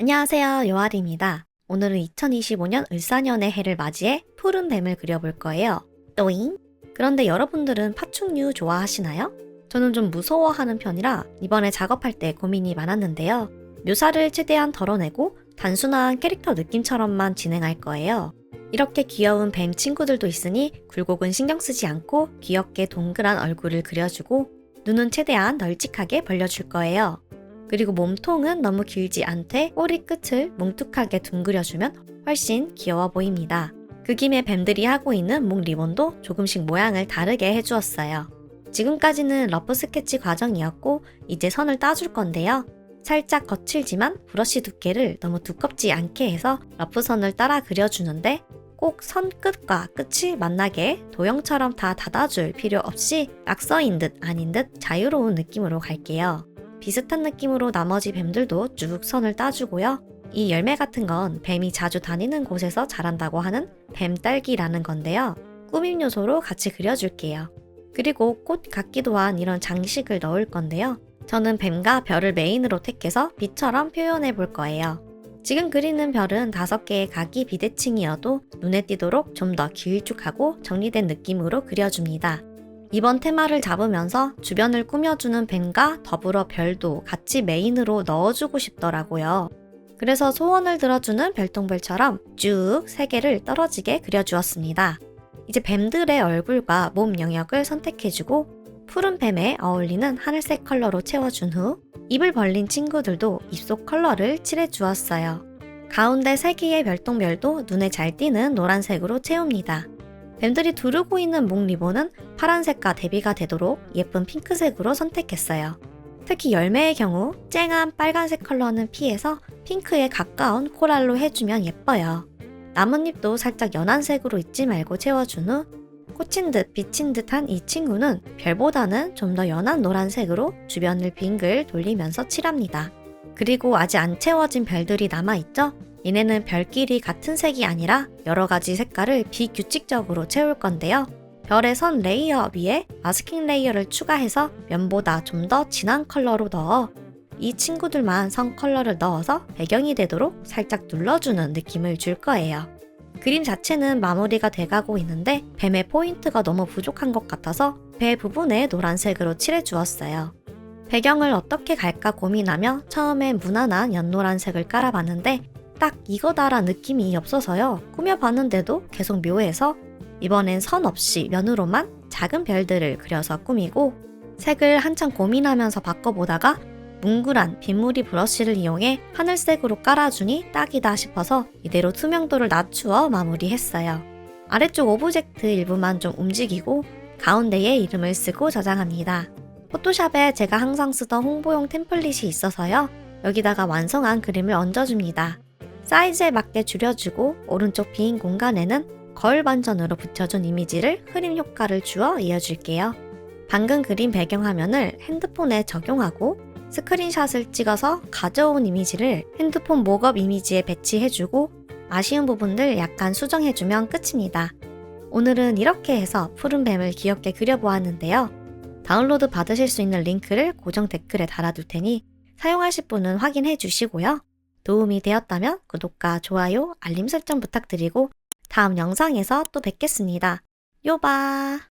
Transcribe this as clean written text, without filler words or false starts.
안녕하세요, 요아리입니다. 오늘은 2025년 을사년의 해를 맞이해 푸른 뱀을 그려볼 거예요. 또잉! 그런데 여러분들은 파충류 좋아하시나요? 저는 좀 무서워하는 편이라 이번에 작업할 때 고민이 많았는데요. 묘사를 최대한 덜어내고 단순한 캐릭터 느낌처럼만 진행할 거예요. 이렇게 귀여운 뱀 친구들도 있으니 굴곡은 신경 쓰지 않고 귀엽게 동그란 얼굴을 그려주고 눈은 최대한 널찍하게 벌려줄 거예요. 그리고 몸통은 너무 길지 않되 꼬리 끝을 뭉툭하게 둥그려주면 훨씬 귀여워 보입니다. 그 김에 뱀들이 하고 있는 목 리본도 조금씩 모양을 다르게 해주었어요. 지금까지는 러프 스케치 과정이었고 이제 선을 따줄 건데요. 살짝 거칠지만 브러쉬 두께를 너무 두껍지 않게 해서 러프 선을 따라 그려주는데 꼭 선 끝과 끝이 만나게 도형처럼 다 닫아줄 필요 없이 낙서인 듯 아닌 듯 자유로운 느낌으로 갈게요. 비슷한 느낌으로 나머지 뱀들도 쭉 선을 따주고요. 이 열매 같은 건 뱀이 자주 다니는 곳에서 자란다고 하는 뱀딸기라는 건데요. 꾸밈 요소로 같이 그려줄게요. 그리고 꽃 같기도 한 이런 장식을 넣을 건데요. 저는 뱀과 별을 메인으로 택해서 빛처럼 표현해 볼 거예요. 지금 그리는 별은 5개의 각이 비대칭이어도 눈에 띄도록 좀 더 길쭉하고 정리된 느낌으로 그려줍니다. 이번 테마를 잡으면서 주변을 꾸며주는 뱀과 더불어 별도 같이 메인으로 넣어주고 싶더라고요. 그래서 소원을 들어주는 별똥별처럼 쭉 3개를 떨어지게 그려주었습니다. 이제 뱀들의 얼굴과 몸 영역을 선택해주고 푸른 뱀에 어울리는 하늘색 컬러로 채워준 후 입을 벌린 친구들도 입속 컬러를 칠해주었어요. 가운데 3개의 별똥별도 눈에 잘 띄는 노란색으로 채웁니다. 뱀들이 두르고 있는 목 리본은 파란색과 대비가 되도록 예쁜 핑크색으로 선택했어요. 특히 열매의 경우 쨍한 빨간색 컬러는 피해서 핑크에 가까운 코랄로 해주면 예뻐요. 나뭇잎도 살짝 연한 색으로 잊지 말고 채워준 후 꽂힌 듯 비친 듯한 이 친구는 별보다는 좀 더 연한 노란색으로 주변을 빙글 돌리면서 칠합니다. 그리고 아직 안 채워진 별들이 남아있죠? 얘네는 별끼리 같은 색이 아니라 여러 가지 색깔을 비규칙적으로 채울 건데요. 별의 선 레이어 위에 마스킹 레이어를 추가해서 면보다 좀 더 진한 컬러로 넣어 이 친구들만 선 컬러를 넣어서 배경이 되도록 살짝 눌러주는 느낌을 줄 거예요. 그림 자체는 마무리가 돼가고 있는데 뱀의 포인트가 너무 부족한 것 같아서 배 부분에 노란색으로 칠해주었어요. 배경을 어떻게 갈까 고민하며 처음엔 무난한 연노란색을 깔아봤는데 딱 이거다라 느낌이 없어서요. 꾸며봤는데도 계속 묘해서 이번엔 선 없이 면으로만 작은 별들을 그려서 꾸미고 색을 한참 고민하면서 바꿔보다가 뭉그란 빗무리 브러쉬를 이용해 하늘색으로 깔아주니 딱이다 싶어서 이대로 투명도를 낮추어 마무리했어요. 아래쪽 오브젝트 일부만 좀 움직이고 가운데에 이름을 쓰고 저장합니다. 포토샵에 제가 항상 쓰던 홍보용 템플릿이 있어서요. 여기다가 완성한 그림을 얹어줍니다. 사이즈에 맞게 줄여주고 오른쪽 빈 공간에는 거울 반전으로 붙여준 이미지를 흐림 효과를 주어 이어줄게요. 방금 그린 배경화면을 핸드폰에 적용하고 스크린샷을 찍어서 가져온 이미지를 핸드폰 모컵 이미지에 배치해주고 아쉬운 부분들 약간 수정해주면 끝입니다. 오늘은 이렇게 해서 푸른 뱀을 귀엽게 그려보았는데요. 다운로드 받으실 수 있는 링크를 고정 댓글에 달아둘 테니 사용하실 분은 확인해 주시고요. 도움이 되었다면 구독과 좋아요, 알림 설정 부탁드리고 다음 영상에서 또 뵙겠습니다. 요바!